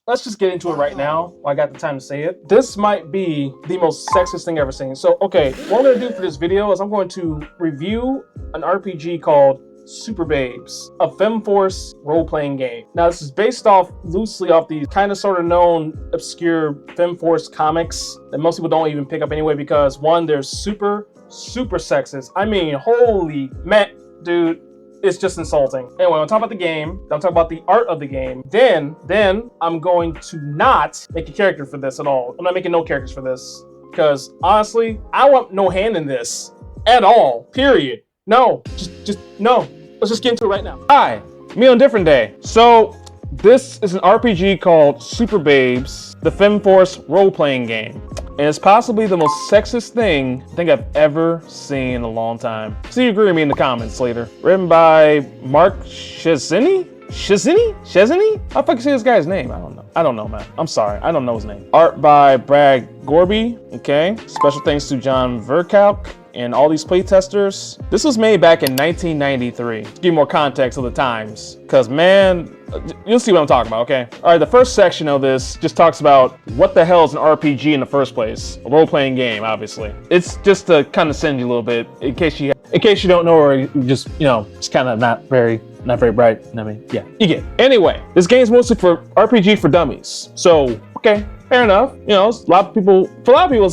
let's just get into it right now while I got the time to say it. This might be the most sexist thing I've ever seen. So, okay, what I'm gonna do for this video is I'm going to review an RPG called SuperBabes, a FemForce role-playing game. Now, this is based loosely off these kind of sort of known obscure FemForce comics that most people don't even pick up anyway because one, they're super sexist. I mean, holy man, dude. It's just insulting. Anyway, I'll talk about the game, then I'll talk about the art of the game. Then I'm going to not make a character for this at all. I'm not making no characters for this because honestly, I want no hand in this at all, period. No, just no. Let's just get into it right now. Hi, me on a different day. So this is an RPG called SuperBabes, the FemForce role-playing game. And it's possibly the most sexist thing I think I've ever seen in a long time. So you agree with me in the comments later. Written by Mark Shazini? How the fuck say this guy's name? I don't know, man. I'm sorry, I don't know his name. Art by Brad Gorby, okay. Special thanks to John Verkalk and all these playtesters. This was made back in 1993. To give more context of the times, because man, you'll see what I'm talking about, okay? All right, the first section of this just talks about what the hell is an RPG in the first place. A role-playing game, obviously. It's just to kind of send you a little bit, in case you don't know, or you just, it's kind of not very bright. I mean, yeah, you get it. Anyway, this game is mostly for RPG for dummies. So, okay, fair enough. For a lot of people,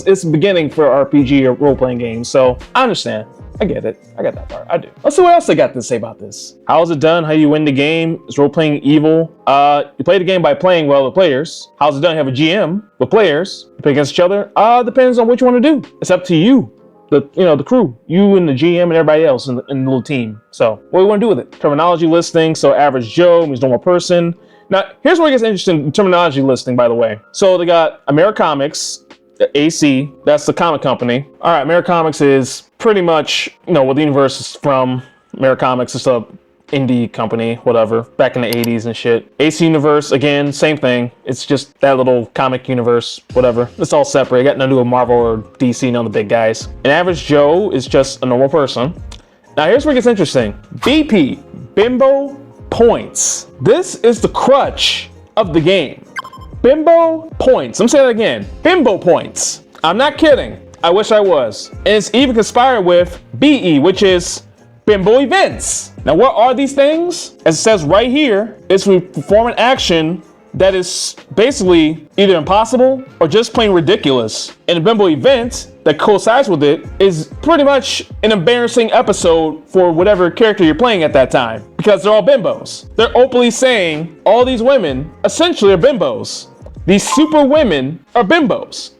it's the beginning for RPG or role-playing games. So I understand. I get it. I got that part. I do. Let's see what else I got to say about this. How is it done? How you win the game? Is role-playing evil? You play the game by playing well with players. How's it done? You have a GM with players. You play against each other. Depends on what you want to do. It's up to you. The crew, you and the GM and everybody else in the little team. So what do we want to do with it? Terminology listing. So average Joe means normal person. Now, here's where it gets interesting, terminology listing, by the way. So they got Americomics, AC, that's the comic company. All right, Americomics is pretty much, what the universe is from. Americomics is a indie company, whatever, back in the 80s and shit. AC Universe, again, same thing. It's just that little comic universe, whatever. It's all separate. It got nothing to do with Marvel or DC, none of the big guys. An average Joe is just a normal person. Now, here's where it gets interesting. BP, Bimbo Points. This is the crutch of the game. Bimbo Points. I'm saying that again. Bimbo Points. I'm not kidding. I wish I was. And it's even conspired with BE, which is Bimbo Events. Now, what are these things? As it says right here, it's we perform an action that is basically either impossible or just plain ridiculous. And a bimbo event that coincides with it is pretty much an embarrassing episode for whatever character you're playing at that time, because they're all bimbos. They're openly saying all these women essentially are bimbos. These super women are bimbos.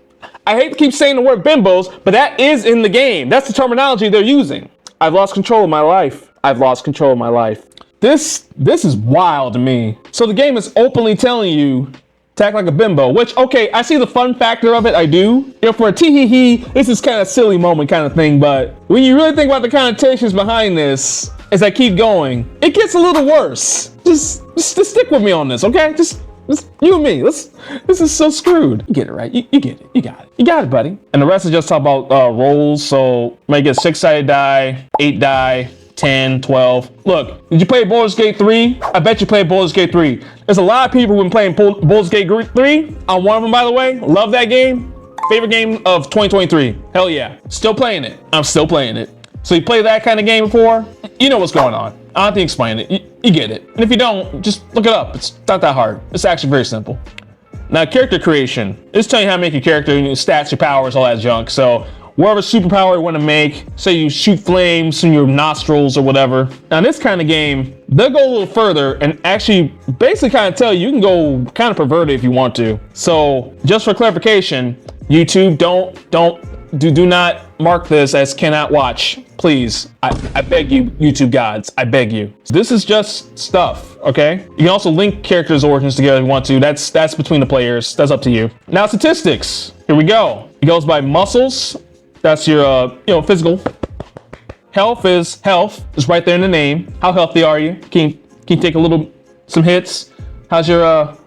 I hate to keep saying the word bimbos, but that is in the game. That's the terminology they're using. I've lost control of my life. I've lost control of my life. This is wild to me. So the game is openly telling you to act like a bimbo, which, okay, I see the fun factor of it, I do. For a tee-hee-hee, this is kind of silly moment kind of thing, but when you really think about the connotations behind this, as I keep going, it gets a little worse. Just stick with me on this, okay? Just you and me. This is so screwed. You get it, right? You get it. You got it. You got it, buddy. And the rest is just talk about rolls. So you might get 6-sided die, 8 die, 10, 12. Look, did you play Baldur's Gate 3? I bet you played Baldur's Gate 3. There's a lot of people who've been playing Baldur's Gate 3. I'm one of them, by the way. Love that game. Favorite game of 2023. Hell yeah. Still playing it. I'm still playing it. So you play that kind of game before? You know what's going on. I don't have to explain it. You get it. And if you don't, just look it up. It's not that hard. It's actually very simple. Now, character creation. It's telling you how to make your character, your stats, your powers, all that junk. So whatever superpower you want to make, say you shoot flames from your nostrils or whatever. Now, in this kind of game, they'll go a little further and actually basically kind of tell you can go kind of perverted if you want to. So just for clarification, YouTube, do not mark this as cannot watch. Please, I beg you, YouTube gods, I beg you. This is just stuff, okay? You can also link characters' origins together if you want to. That's between the players. That's up to you. Now, statistics. Here we go. It goes by muscles. That's your, physical. Health is health. It's right there in the name. How healthy are you? Can you take some hits? How's your,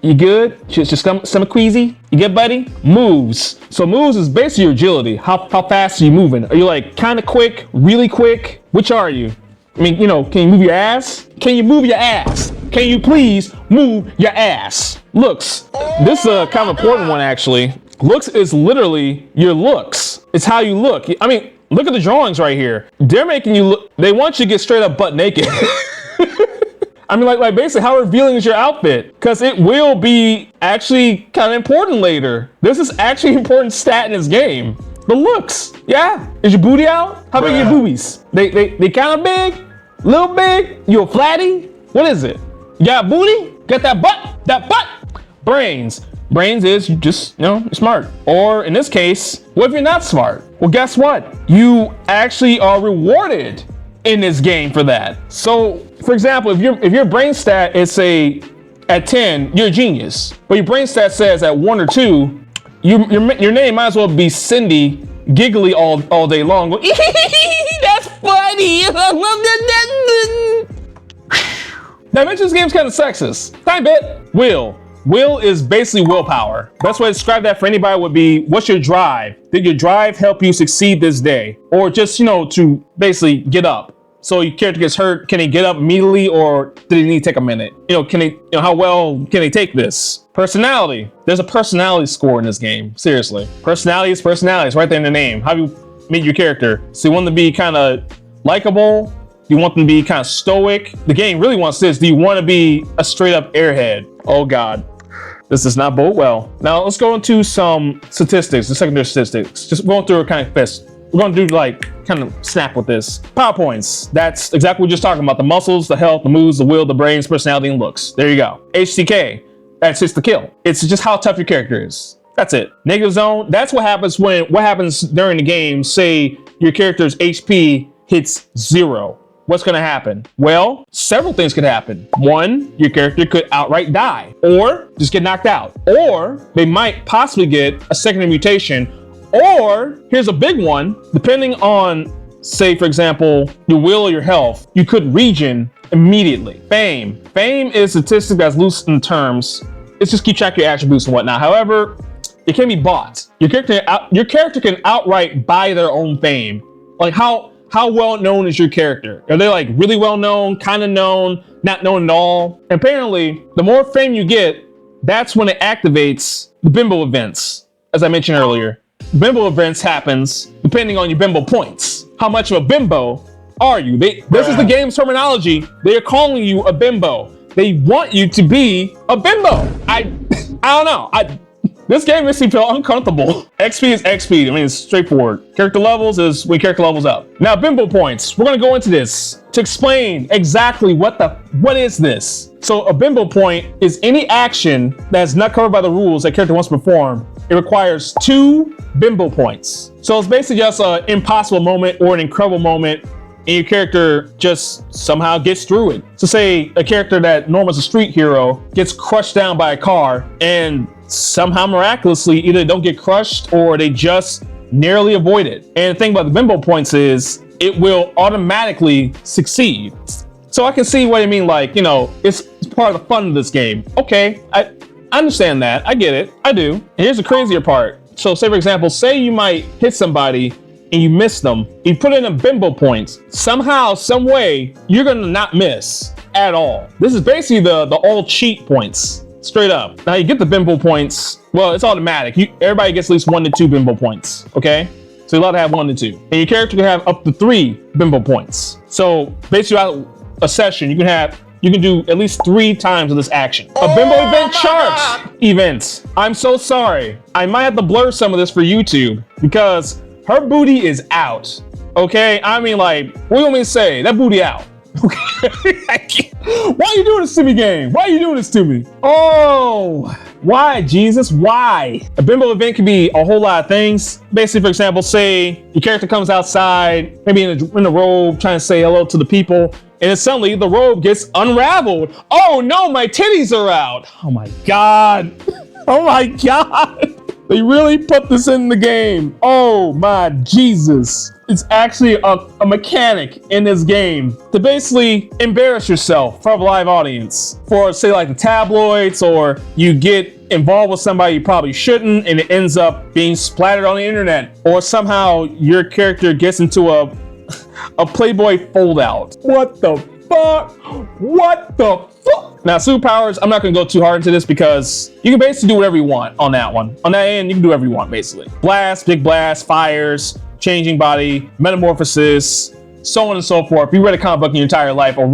you good? Your stomach queasy? You good, buddy? Moves. So moves is basically your agility. How fast are you moving? Are you like kind of quick, really quick? Which are you? I mean, can you move your ass? Can you move your ass? Can you please move your ass? Looks. This is a kind of important one, actually. Looks is literally your looks. It's how you look. I mean, look at the drawings right here. They're making you look, they want you to get straight up butt naked. I mean, like basically, how revealing is your outfit? Because it will be actually kind of important later. This is actually an important stat in this game. The looks. Yeah. Is your booty out? How big are your boobies? They kind of big? Little big? You a flatty? What is it? You got a booty? Got that butt? That butt? Brains. Brains is just, you're smart. Or in this case, what if you're not smart? Well, guess what? You actually are rewarded in this game for that. So, for example, if your brain stat is say at 10, you're a genius. But your brain stat says at 1 or 2, your name might as well be Cindy, giggly all day long. Go, that's funny. Now, I mentioned this game's kind of sexist. Tiny bit. Will is basically willpower. Best way to describe that for anybody would be, what's your drive? Did your drive help you succeed this day? Or just, to basically get up. So your character gets hurt, can he get up immediately or did he need to take a minute? How well can they take this? Personality. There's a personality score in this game, seriously. Personality is right there in the name. How do you meet your character? So you want them to be kind of likable? You want them to be kind of stoic? The game really wants this. Do you want to be a straight up airhead? Oh God. This does not bode well. Now let's go into some statistics, the secondary statistics. Just going through a kind of fast. We're gonna do kind of snap with this. Power points. That's exactly what we're just talking about. The muscles, the health, the moves, the will, the brains, personality, and looks. There you go. HTK. That's just the kill. It's just how tough your character is. That's it. Negative zone. That's what happens during the game. Say your character's HP hits 0. What's going to happen? Well, several things could happen. One, your character could outright die or just get knocked out, or they might possibly get a secondary mutation, or here's a big one, depending on, say, for example, your will or your health, you could regen immediately. Fame. Fame is a statistic that's loose in terms. It's just keep track of your attributes and whatnot. However, it can be bought. Your character can outright buy their own fame. Like how well known is your character? Are they really well known, kind of known, not known at all? And apparently, the more fame you get, that's when it activates the bimbo events, as I mentioned earlier. Bimbo events happens depending on your bimbo points. How much of a bimbo are you? This is the game's terminology. They are calling you a bimbo. They want you to be a bimbo. I don't know. This game makes me feel uncomfortable. XP is XP. I mean, it's straightforward. Character levels is when character levels up. Now, bimbo points. We're gonna go into this to explain exactly what is this. So a bimbo point is any action that's not covered by the rules that character wants to perform. It requires 2 bimbo points. So it's basically just an impossible moment or an incredible moment, and your character just somehow gets through it. So say a character that normally is a street hero gets crushed down by a car, and somehow miraculously either they don't get crushed or they just narrowly avoid it. And the thing about the bimbo points is it will automatically succeed. So I can see what I mean, it's part of the fun of this game. Okay, I understand that. I get it. I do. And here's the crazier part. So say, for example, say you might hit somebody and you miss them. You put in a bimbo points. Somehow, some way, you're gonna not miss at all. This is basically the all cheat points. Straight up. Now you get the bimbo points. Well, it's automatic. Everybody gets at least 1 to 2 bimbo points. Okay? So you're allowed to have 1 to 2. And your character can have up to 3 bimbo points. So basically out a session, you can do at least 3 times of this action. A bimbo event chart events. I'm so sorry. I might have to blur some of this for YouTube because her booty is out. Okay? I mean, what do you want me to say? That booty out. Okay. Why are you doing this to me, game? Why are you doing this to me? Oh, why, Jesus? Why? A bimbo event can be a whole lot of things. Basically, for example, say your character comes outside, maybe in a robe, trying to say hello to the people, and then suddenly the robe gets unraveled. Oh no, my titties are out. Oh my God. Oh my God. They really put this in the game. Oh my Jesus. It's actually a mechanic in this game to basically embarrass yourself for a live audience. For say the tabloids, or you get involved with somebody you probably shouldn't and it ends up being splattered on the internet. Or somehow your character gets into a Playboy fold out. What the fuck? What the fuck? Now, superpowers, I'm not gonna go too hard into this because you can basically do whatever you want on that one. On that end, you can do whatever you want, basically. Blast, big blast, fires, changing body, metamorphosis, so on and so forth. If you read a comic book in your entire life or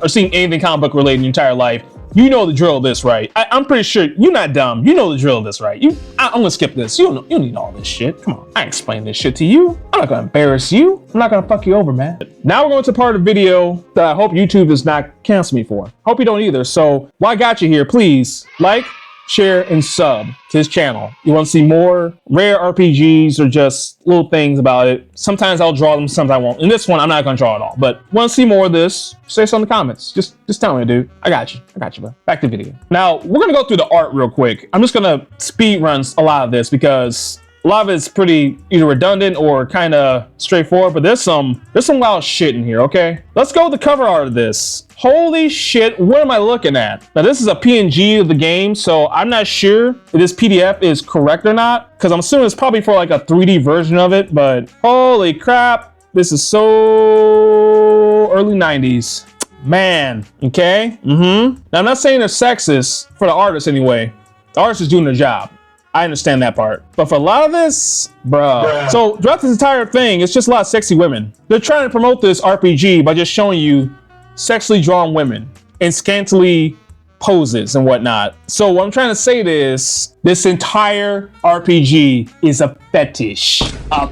seen anything comic book related in your entire life, you know the drill of this, right? I'm pretty sure you're not dumb. You know the drill of this, right? I'm gonna skip this. You don't need all this shit. Come on, I ain't explaining this shit to you. I'm not gonna embarrass you. I'm not gonna fuck you over, man. Now we're going to part of the video that I hope YouTube does not cancel me for. Hope you don't either. So while I got you here, please like, share, and sub to his channel. You want to see more rare RPGs or just little things about it. Sometimes I'll draw them, sometimes I won't. In this one, I'm not going to draw it all, but want to see more of this, say so in the comments. Just tell me, dude. I got you, bro. Back to the video. Now, we're going to go through the art real quick. I'm just going to speed run a lot of this because a lot of it's pretty either redundant or kind of straightforward, but there's some wild shit in here, okay? Let's go with the cover art of this. Holy shit, what am I looking at? Now, this is a PNG of the game, so I'm not sure if this PDF is correct or not, because I'm assuming it's probably for like a 3D version of it, but holy crap, this is so early 90s. Man, okay? Now, I'm not saying they're sexist for the artists anyway. The artist is doing their job. I understand that part. But for a lot of this, bruh. So throughout this entire thing, it's just a lot of sexy women. They're trying to promote this RPG by just showing you sexually drawn women in scantily poses and whatnot. So what I'm trying to say is, this entire RPG is a fetish. A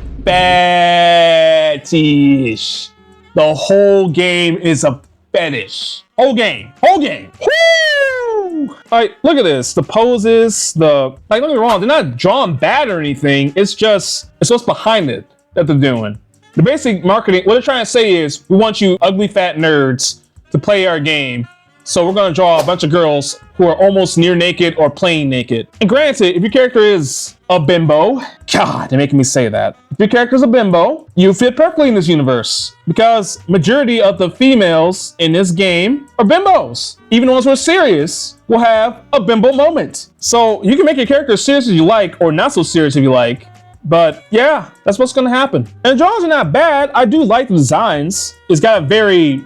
fetish. The whole game is a fetish. Whole game. Woo! Like, look at this. The poses, don't get me wrong, they're not drawn bad or anything. It's what's behind it that they're doing. The basic marketing, what they're trying to say is, we want you ugly fat nerds to play our game. So we're gonna draw a bunch of girls who are almost near naked or plain naked. And granted, if your character is a bimbo, God, they're making me say that. If your character is a bimbo, you fit perfectly in this universe because majority of the females in this game are bimbos. Even the ones who are serious will have a bimbo moment. So you can make your character as serious as you like or not so serious if you like. But yeah, that's what's gonna happen. And the drawings are not bad. I do like the designs. It's got a very,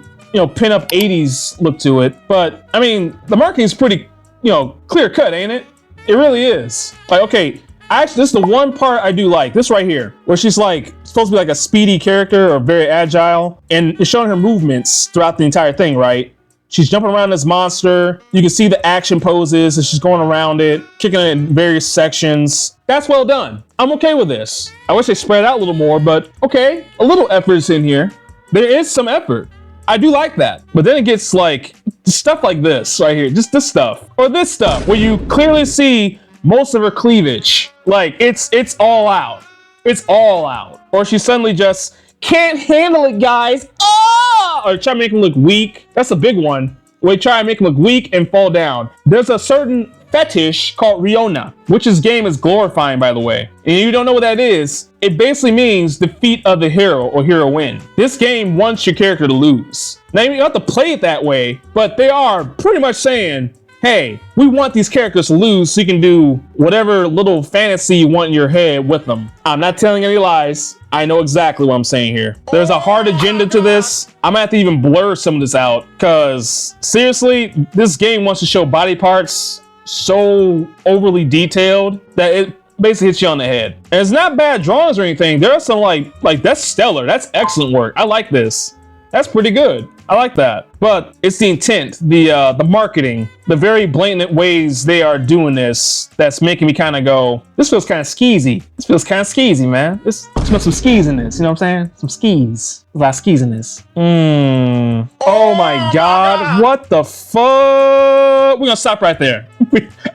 pin-up 80s look to it. But I mean, the marketing is pretty, clear cut, ain't it? It really is. Like, okay, actually, this is the one part I do like. This right here, where she's like supposed to be like a speedy character or very agile, and it's showing her movements throughout the entire thing, right? She's jumping around this monster. You can see the action poses as she's going around it, kicking it in various sections. That's well done. I'm okay with this. I wish they spread out a little more, but okay, a little effort is in here. There is some effort. I do like that. But then it gets like stuff like this right here, just this stuff, or this stuff where you clearly see most of her cleavage. Like it's all out. It's all out. Or she suddenly just can't handle it, guys. Oh! Or try to make him look weak. That's a big one. Where you try to make him look weak and fall down. There's a certain fetish called Riona, which this game is glorifying, by the way. And you don't know what that is, it basically means defeat of the hero or heroine. This game wants your character to lose. Now, you don't have to play it that way, but they are pretty much saying, hey, we want these characters to lose so you can do whatever little fantasy you want in your head with them. I'm not telling any lies. I know exactly what I'm saying here. There's a hard agenda to this. I'm gonna have to even blur some of this out because seriously, this game wants to show body parts so overly detailed that it basically hits you on the head. And it's not bad drawings or anything. There are some like that's stellar. That's excellent work. I like this. That's pretty good. I like that. But it's the intent, the marketing, the very blatant ways they are doing this that's making me kind of go, this feels kind of skeezy. This feels kind of skeezy, man. This smells some skis in this, you know what I'm saying? Some skis. A lot of skis in this. Oh my God, what the fuck? We're gonna stop right there.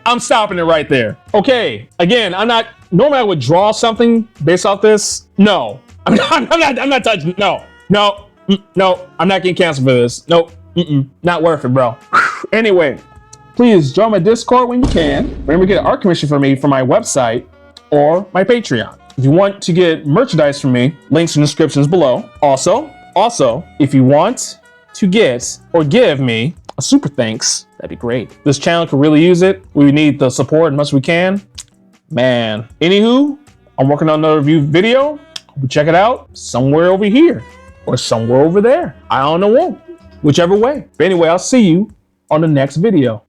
I'm stopping it right there. Okay, again, normally I would draw something based off this. No, I'm not touching, no, I'm not getting canceled for this. Nope, not worth it, bro. Anyway, please join my Discord when you can. Remember to get an art commission for me from my website or my Patreon. If you want to get merchandise from me, links in the descriptions below. Also, if you want to get or give me a super thanks, that'd be great. This channel could really use it. We need the support as much as we can. Man, anywho, I'm working on another review video. Check it out somewhere over here or somewhere over there. I don't know, whichever way. But anyway, I'll see you on the next video.